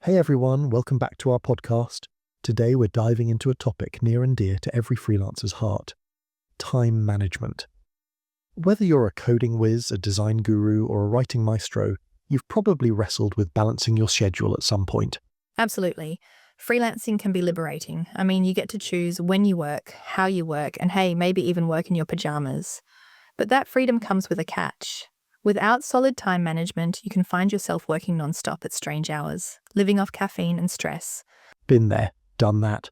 Hey everyone, welcome back to our podcast. Today we're diving into a topic near and dear to every freelancer's heart: time management. Whether you're a coding whiz, a design guru, or a writing maestro, you've probably wrestled with balancing your schedule at some point. Absolutely. Freelancing can be liberating. I mean, you get to choose when you work, how you work, and hey, maybe even work in your pajamas. But that freedom comes with a catch. Without solid time management, you can find yourself working nonstop at strange hours, living off caffeine and stress. Been there, done that.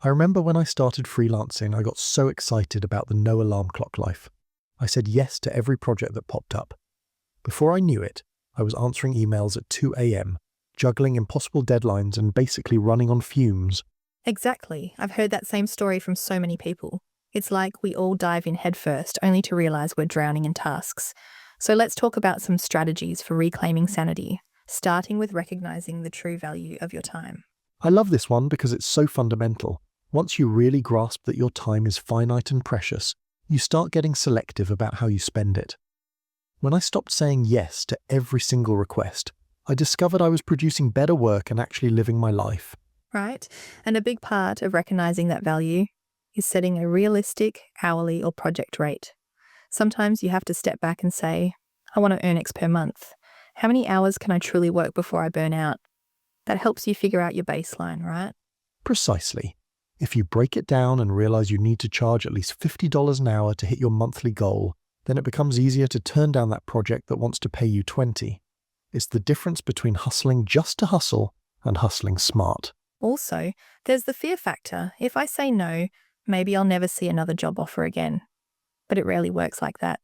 I remember when I started freelancing, I got so excited about the no alarm clock life. I said yes to every project that popped up. Before I knew it, I was answering emails at 2 a.m., juggling impossible deadlines and basically running on fumes. Exactly. I've heard that same story from so many people. It's like we all dive in headfirst, only to realize we're drowning in tasks. So let's talk about some strategies for reclaiming sanity, starting with recognizing the true value of your time. I love this one because it's so fundamental. Once you really grasp that your time is finite and precious, you start getting selective about how you spend it. When I stopped saying yes to every single request, I discovered I was producing better work and actually living my life. Right? And a big part of recognizing that value is setting a realistic hourly or project rate. Sometimes you have to step back and say, I want to earn X per month. How many hours can I truly work before I burn out? That helps you figure out your baseline, right? Precisely. If you break it down and realize you need to charge at least $50 an hour to hit your monthly goal, then it becomes easier to turn down that project that wants to pay you 20. It's the difference between hustling just to hustle and hustling smart. Also, there's the fear factor. If I say no, maybe I'll never see another job offer again. But it rarely works like that.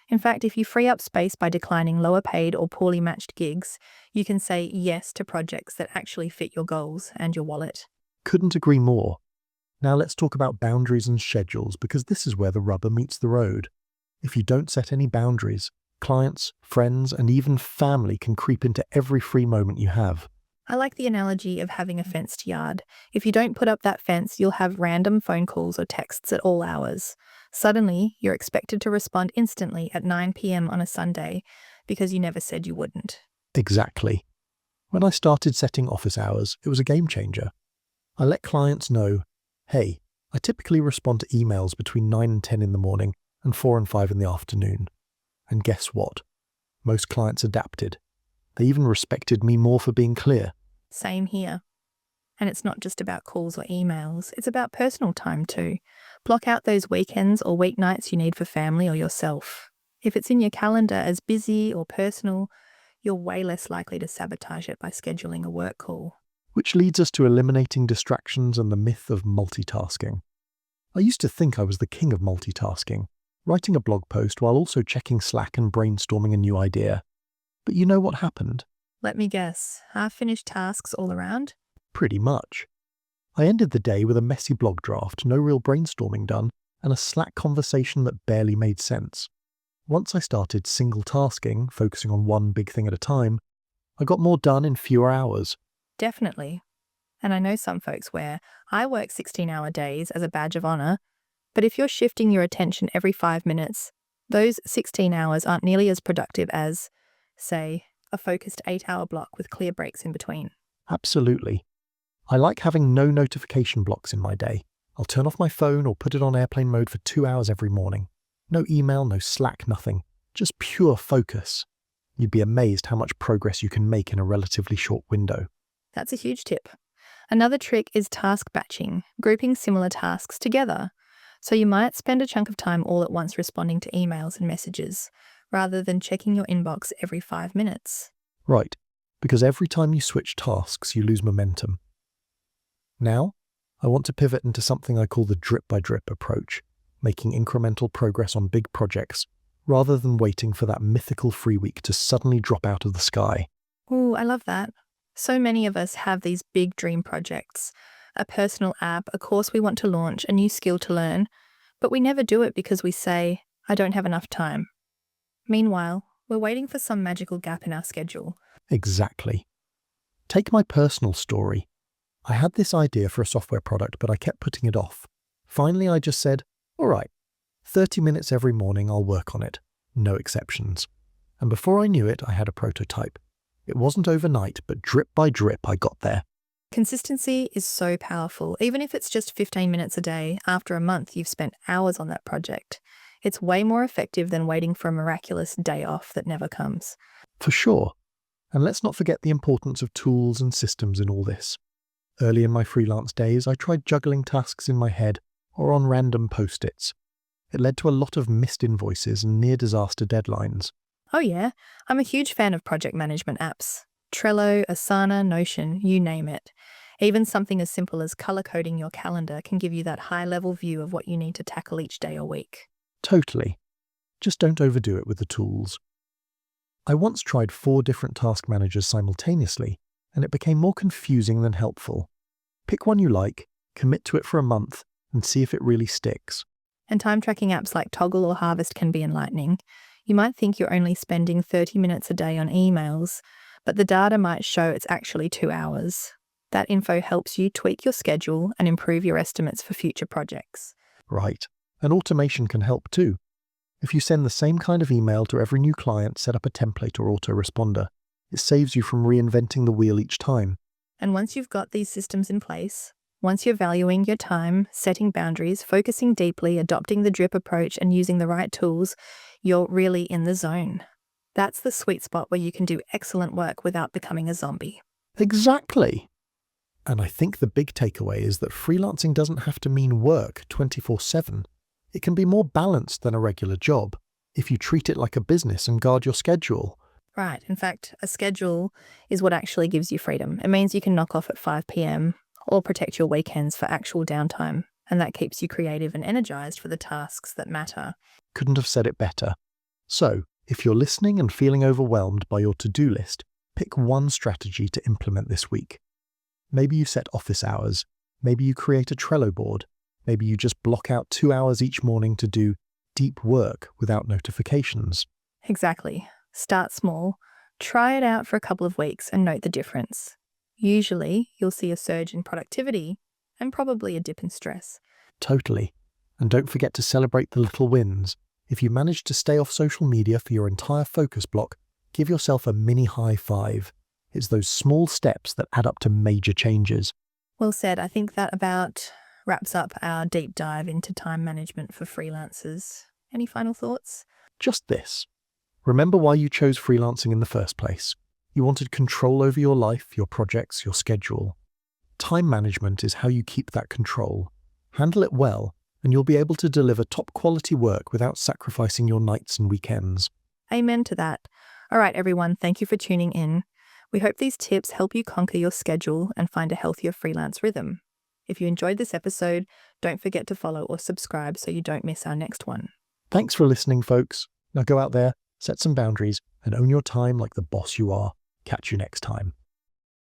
In fact, if you free up space by declining lower paid or poorly matched gigs, you can say yes to projects that actually fit your goals and your wallet. Couldn't agree more. Now let's talk about boundaries and schedules, because this is where the rubber meets the road. If you don't set any boundaries, clients, friends, and even family can creep into every free moment you have. I like the analogy of having a fenced yard. If you don't put up that fence, you'll have random phone calls or texts at all hours. Suddenly, you're expected to respond instantly at 9 p.m. on a Sunday because you never said you wouldn't. Exactly. When I started setting office hours, it was a game changer. I let clients know, hey, I typically respond to emails between 9 and 10 in the morning and 4 and 5 in the afternoon. And guess what? Most clients adapted. They even respected me more for being clear. Same here. And it's not just about calls or emails, it's about personal time too. Block out those weekends or weeknights you need for family or yourself. If it's in your calendar as busy or personal, you're way less likely to sabotage it by scheduling a work call. Which leads us to eliminating distractions and the myth of multitasking. I used to think I was the king of multitasking, writing a blog post while also checking Slack and brainstorming a new idea. But you know what happened? Let me guess, half-finished tasks all around? Pretty much. I ended the day with a messy blog draft, no real brainstorming done, and a Slack conversation that barely made sense. Once I started single tasking, focusing on one big thing at a time, I got more done in fewer hours. Definitely. And I know some folks where I work 16-hour days as a badge of honor, but if you're shifting your attention every 5 minutes, those 16 hours aren't nearly as productive as, say, a focused 8-hour block with clear breaks in between. Absolutely. I like having no notification blocks in my day. I'll turn off my phone or put it on airplane mode for 2 hours every morning. No email, no Slack, nothing. Just pure focus. You'd be amazed how much progress you can make in a relatively short window. That's a huge tip. Another trick is task batching, grouping similar tasks together. So you might spend a chunk of time all at once responding to emails and messages, rather than checking your inbox every 5 minutes. Right, because every time you switch tasks, you lose momentum. Now, I want to pivot into something I call the drip-by-drip approach, making incremental progress on big projects, rather than waiting for that mythical free week to suddenly drop out of the sky. Ooh, I love that. So many of us have these big dream projects, a personal app, a course we want to launch, a new skill to learn, but we never do it because we say, I don't have enough time. Meanwhile, we're waiting for some magical gap in our schedule. Exactly. Take my personal story. I had this idea for a software product, but I kept putting it off. Finally, I just said, all right, 30 minutes every morning, I'll work on it. No exceptions. And before I knew it, I had a prototype. It wasn't overnight, but drip by drip I got there. Consistency is so powerful. Even if it's just 15 minutes a day, after a month you've spent hours on that project. It's way more effective than waiting for a miraculous day off that never comes. For sure. And let's not forget the importance of tools and systems in all this. Early in my freelance days, I tried juggling tasks in my head or on random post-its. It led to a lot of missed invoices and near-disaster deadlines. Oh yeah, I'm a huge fan of project management apps. Trello, Asana, Notion, you name it. Even something as simple as color coding your calendar can give you that high-level view of what you need to tackle each day or week. Totally. Just don't overdo it with the tools. I once tried 4 different task managers simultaneously, and it became more confusing than helpful. Pick one you like, commit to it for a month, and see if it really sticks. And time tracking apps like Toggle or Harvest can be enlightening. You might think you're only spending 30 minutes a day on emails, but the data might show it's actually 2 hours. That info helps you tweak your schedule and improve your estimates for future projects. Right. And automation can help too. If you send the same kind of email to every new client, set up a template or autoresponder, it saves you from reinventing the wheel each time. And once you've got these systems in place, once you're valuing your time, setting boundaries, focusing deeply, adopting the drip approach, and using the right tools, you're really in the zone. That's the sweet spot where you can do excellent work without becoming a zombie. Exactly. And I think the big takeaway is that freelancing doesn't have to mean work 24/7. It can be more balanced than a regular job if you treat it like a business and guard your schedule. Right. In fact, a schedule is what actually gives you freedom. It means you can knock off at 5 p.m. or protect your weekends for actual downtime, and that keeps you creative and energized for the tasks that matter. Couldn't have said it better. So, if you're listening and feeling overwhelmed by your to-do list, pick one strategy to implement this week. Maybe you set office hours. Maybe you create a Trello board. Maybe you just block out 2 hours each morning to do deep work without notifications. Exactly. Start small, try it out for a couple of weeks and note the difference. Usually, you'll see a surge in productivity and probably a dip in stress. Totally. And don't forget to celebrate the little wins. If you manage to stay off social media for your entire focus block, give yourself a mini high five. It's those small steps that add up to major changes. Well said. I think that about wraps up our deep dive into time management for freelancers. Any final thoughts? Just this. Remember why you chose freelancing in the first place. You wanted control over your life, your projects, your schedule. Time management is how you keep that control. Handle it well, and you'll be able to deliver top quality work without sacrificing your nights and weekends. Amen to that. All right, everyone, thank you for tuning in. We hope these tips help you conquer your schedule and find a healthier freelance rhythm. If you enjoyed this episode, don't forget to follow or subscribe so you don't miss our next one. Thanks for listening, folks. Now go out there, set some boundaries, and own your time like the boss you are. Catch you next time.